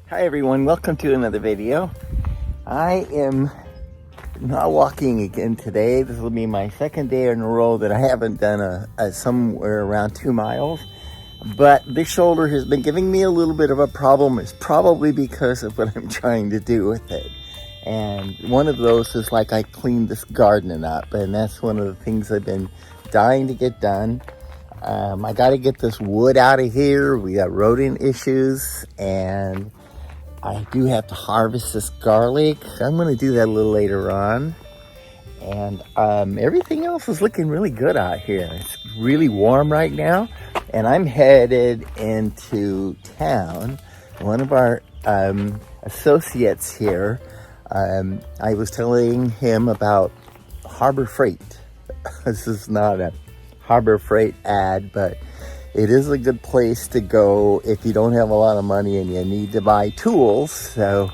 Hi everyone, welcome to another video. I am not walking again today. This will be my second day in a row that I haven't done a somewhere around 2 miles. But this shoulder has been giving me a little bit of a problem. It's probably because of what I'm trying to do with it. And one of those is like I cleaned this gardening up, and that's one of the things I've been dying to get done. I got to get this wood out of here. We got rodent issues, and I do have to harvest this garlic. I'm going to do that a little later on. And everything else is looking really good out here. It's really warm right now. And I'm headed into town. One of our associates here, I was telling him about Harbor Freight. This is not a Harbor Freight ad, but it is a good place to go if you don't have a lot of money and you need to buy tools. So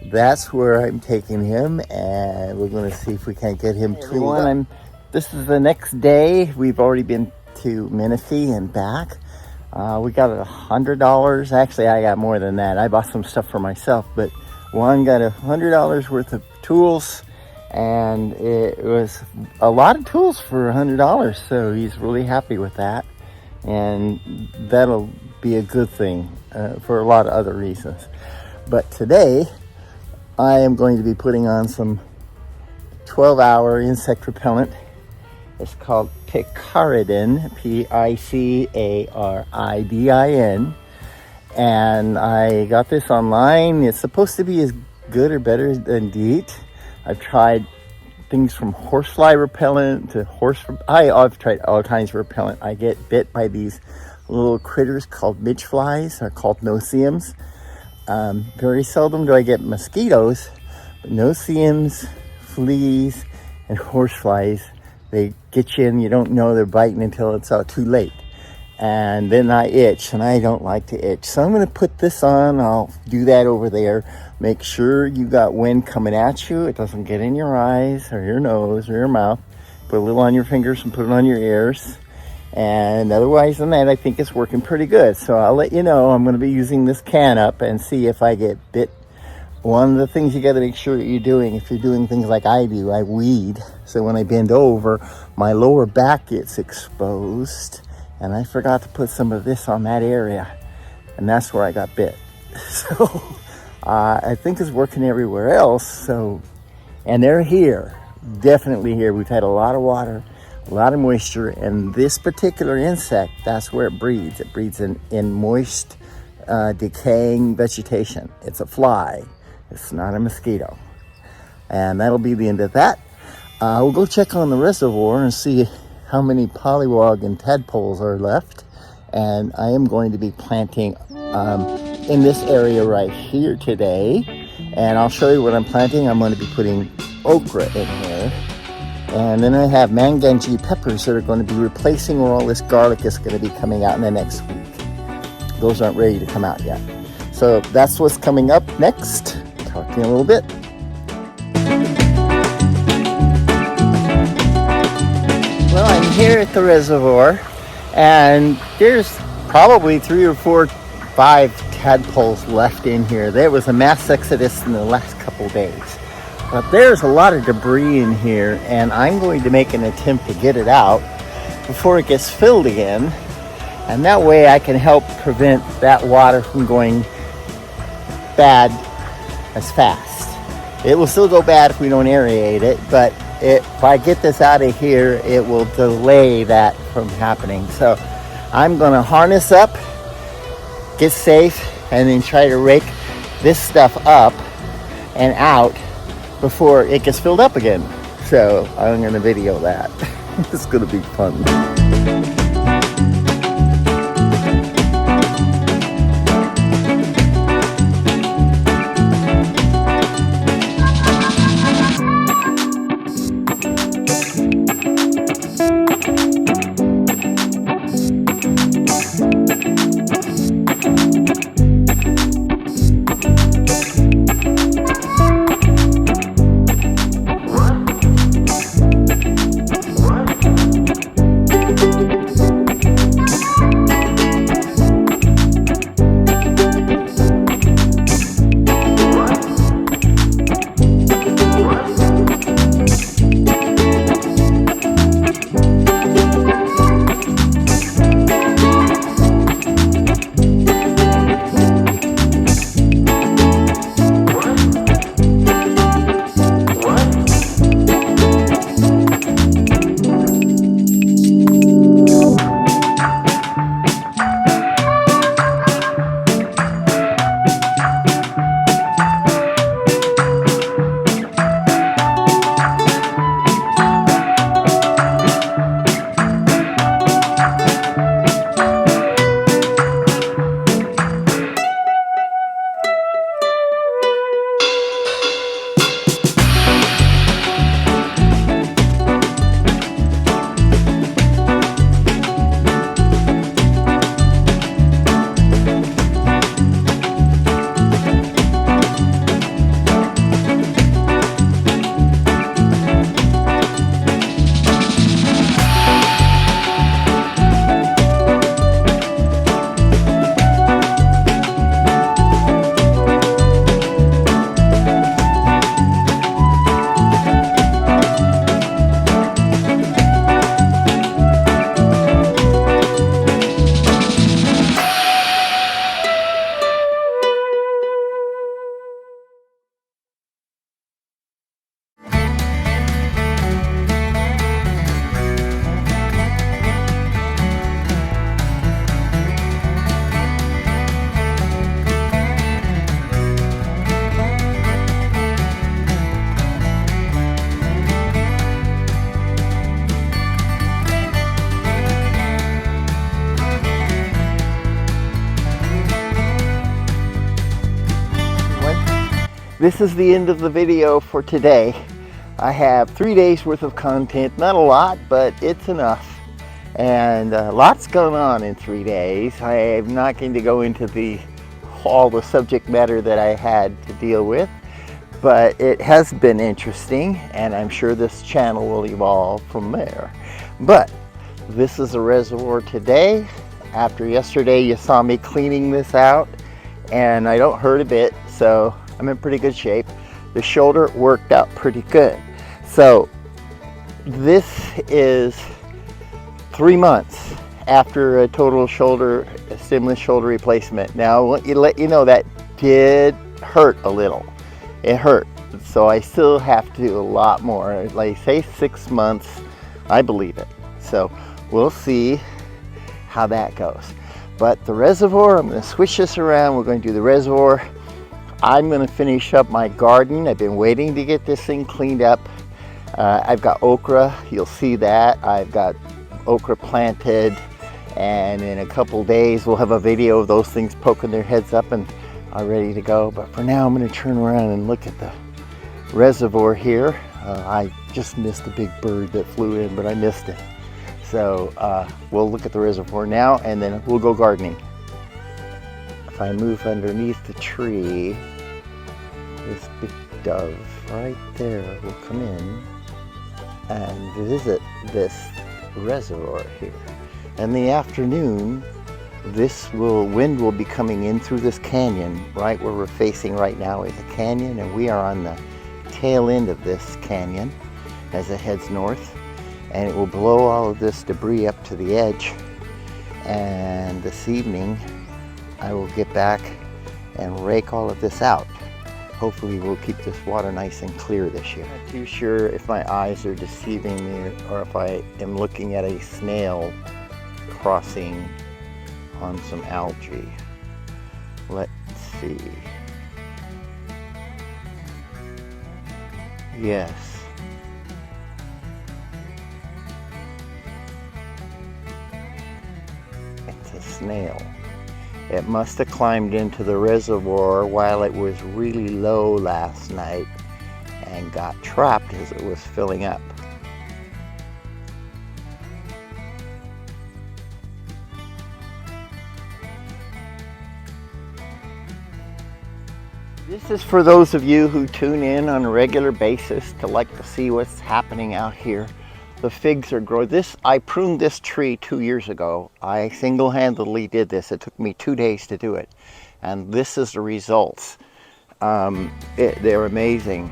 that's where I'm taking him, and we're going to see if we can't get him tools. This is the next day. We've already been to Menifee and back. We got $100. Actually, I got more than that. I bought some stuff for myself, but Juan got $100 worth of tools, and it was a lot of tools for $100. So he's really happy with that. And that'll be a good thing for a lot of other reasons. But today, I am going to be putting on some 12-hour insect repellent. It's called Picaridin, Picaridin. And I got this online. It's supposed to be as good or better than DEET. I've tried things from horsefly repellent to I've tried all kinds of repellent. I get bit by these little critters called midge flies, or called no-see-ums. Very seldom do I get mosquitoes, but no-see-ums, fleas, and horseflies, they get you and you don't know they're biting until it's too late. And then I itch, and I don't like to itch. So I'm going to put this on. I'll do that over there. Make sure you got wind coming at you. It doesn't get in your eyes or your nose or your mouth. Put a little on your fingers and put it on your ears. And otherwise than that, I think it's working pretty good. So I'll let you know. I'm going to be using this can up and see if I get bit. One of the things you got to make sure that you're doing, if you're doing things like I do, I weed. So when I bend over, my lower back gets exposed. And I forgot to put some of this on that area. And that's where I got bit. So I think it's working everywhere else. So, and they're here, definitely here. We've had a lot of water, a lot of moisture. And this particular insect, that's where it breeds. It breeds in moist, decaying vegetation. It's a fly. It's not a mosquito. And that'll be the end of that. We'll go check on the reservoir and see how many pollywog and tadpoles are left. And I am going to be planting in this area right here today. And I'll show you what I'm planting. I'm going to be putting okra in here. And then I have manganji peppers that are going to be replacing where all this garlic is going to be coming out in the next week. Those aren't ready to come out yet. So that's what's coming up next. Talk to you in a little bit. Well, I'm here at the reservoir, and there's probably 3 or 4, 5 tadpoles left in here. There was a mass exodus in the last couple days, but there's a lot of debris in here, and I'm going to make an attempt to get it out before it gets filled again, and that way I can help prevent that water from going bad as fast. It will still go bad if we don't aerate it, but if I get this out of here, it will delay that from happening. So I'm going to harness up, get safe, and then try to rake this stuff up and out before it gets filled up again. So I'm going to video that. It's going to be fun. this is the end of the video for today. I have 3 days worth of content, not a lot, but it's enough. And lots going on in 3 days. I am not going to go into all the subject matter that I had to deal with, but it has been interesting, and I'm sure this channel will evolve from there. But this is a reservoir today. After yesterday, you saw me cleaning this out, and I don't hurt a bit, so I'm in pretty good shape. The shoulder worked out pretty good. So this is 3 months after a total stemless shoulder replacement. Now, let you know that did hurt a little. It hurt. So I still have to do a lot more. Like say 6 months, I believe it. So we'll see how that goes. But the reservoir, I'm going to switch this around. We're going to do the reservoir. I'm going to finish up my garden. I've been waiting to get this thing cleaned up. I've got okra, you'll see that. I've got okra planted, and in a couple days we'll have a video of those things poking their heads up and are ready to go. But for now, I'm going to turn around and look at the reservoir here. I just missed a big bird that flew in, but I missed it. So we'll look at the reservoir now, and then we'll go gardening. If I move underneath the tree, this big dove right there will come in and visit this reservoir here. In the afternoon, wind will be coming in through this canyon. Right where we're facing right now is a canyon, and we are on the tail end of this canyon as it heads north, and it will blow all of this debris up to the edge. And this evening I will get back and rake all of this out. Hopefully we'll keep this water nice and clear this year. I'm not too sure if my eyes are deceiving me or if I am looking at a snail crossing on some algae. Let's see. Yes. It's a snail. It must have climbed into the reservoir while it was really low last night and got trapped as it was filling up. This is for those of you who tune in on a regular basis to like to see what's happening out here. The figs are growing. I pruned this tree 2 years ago. I single-handedly did this. It took me 2 days to do it. And this is the results. They're amazing.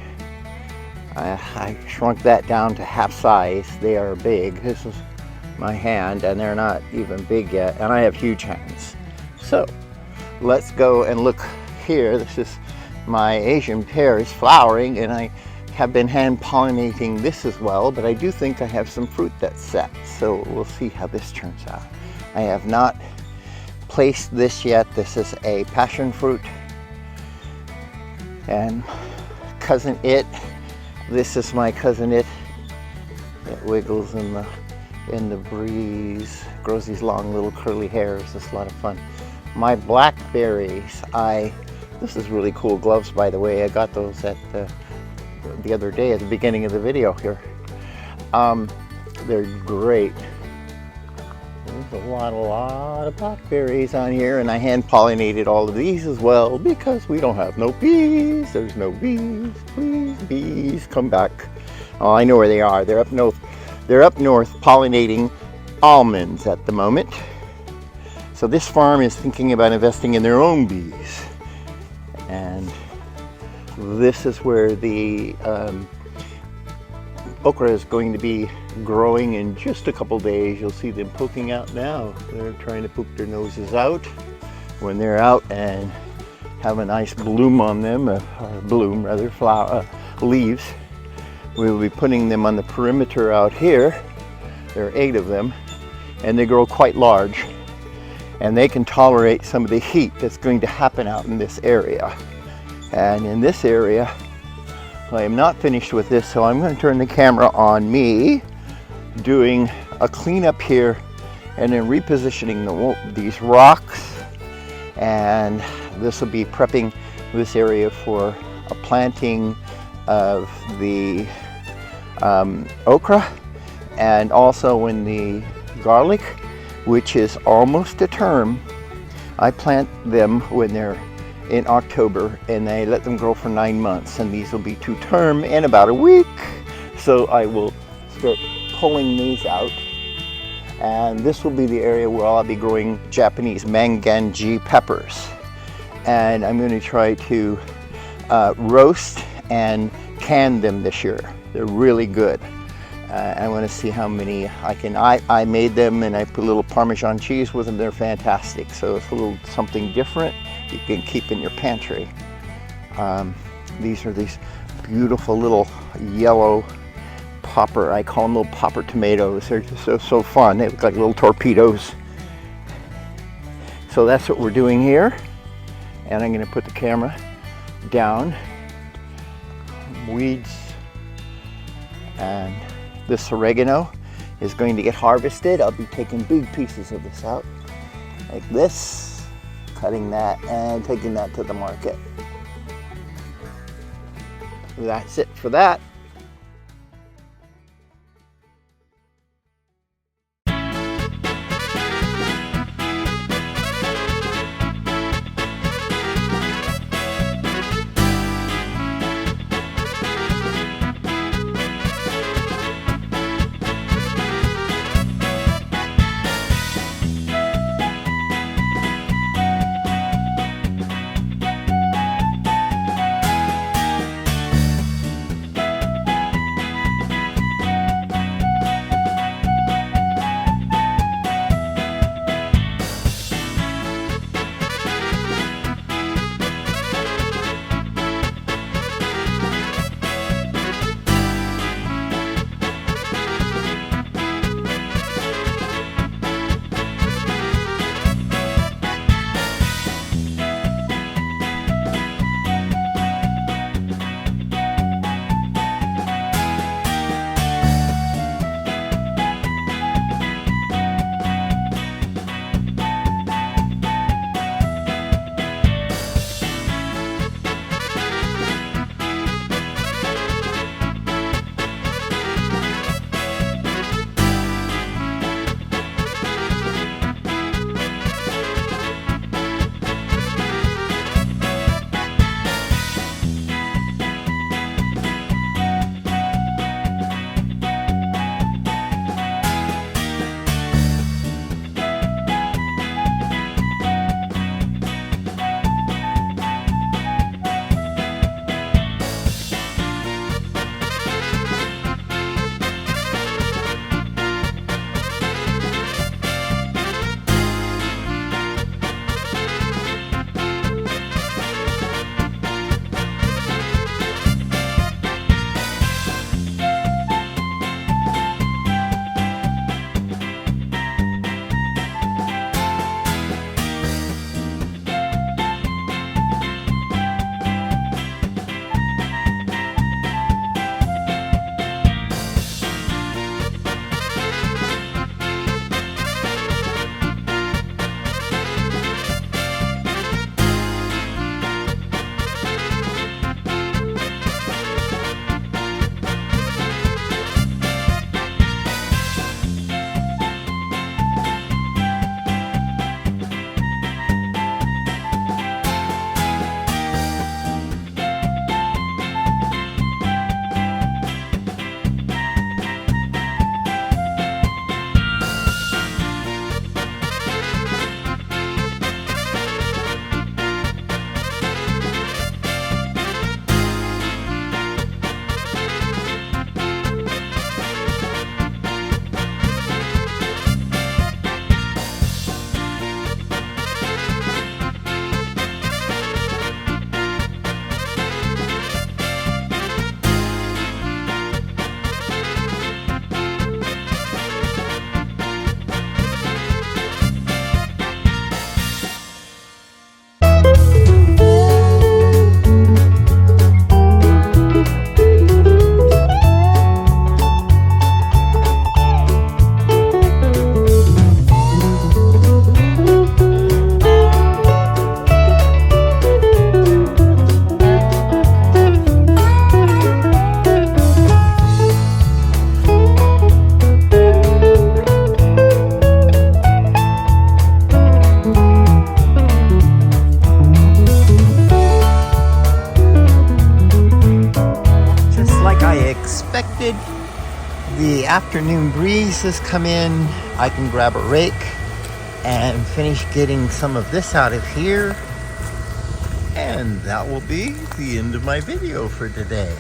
I shrunk that down to half size. They are big. This is my hand, and they're not even big yet. And I have huge hands. So let's go and look here. This is my Asian pears flowering, and I have been hand pollinating this as well, but I do think I have some fruit that's set, so we'll see how this turns out. I have not placed this yet. This is a passion fruit, and cousin it. This is my cousin it. It wiggles in the breeze, grows these long little curly hairs. It's a lot of fun. My blackberries, this is really cool gloves, by the way. I got those at the other day at the beginning of the video here. They're great. There's a lot of blackberries on here, and I hand pollinated all of these as well because we don't have no bees. There's no bees. Please, bees, come back. Oh, I know where they are. They're up north. They're up north pollinating almonds at the moment. So this farm is thinking about investing in their own bees, and this is where the okra is going to be growing in just a couple days. You'll see them poking out now. They're trying to poke their noses out. When they're out and have a nice bloom on them, leaves, we'll be putting them on the perimeter out here. There are 8 of them, and they grow quite large, and they can tolerate some of the heat that's going to happen out in this area. And in this area, I am not finished with this, so I'm going to turn the camera on me doing a cleanup here and then repositioning these rocks, and this will be prepping this area for a planting of the okra, and also in the garlic, which is almost a term. I plant them when they're in October, and I let them grow for 9 months, and these will be to term in about a week. So I will start pulling these out, and this will be the area where I'll be growing Japanese manganji peppers, and I'm going to try to roast and can them this year. They're really good. I want to see how many I can. I made them, and I put a little Parmesan cheese with them. They're fantastic. So it's a little something different you can keep in your pantry. These are these beautiful little yellow popper. I call them little popper tomatoes. They're just so fun. They look like little torpedoes. So that's what we're doing here. And I'm going to put the camera down. Weeds, and this oregano is going to get harvested. I'll be taking big pieces of this out, like this, cutting that and taking that to the market. That's it for that. expected. The afternoon breeze has come in. I can grab a rake and finish getting some of this out of here. And that will be the end of my video for today.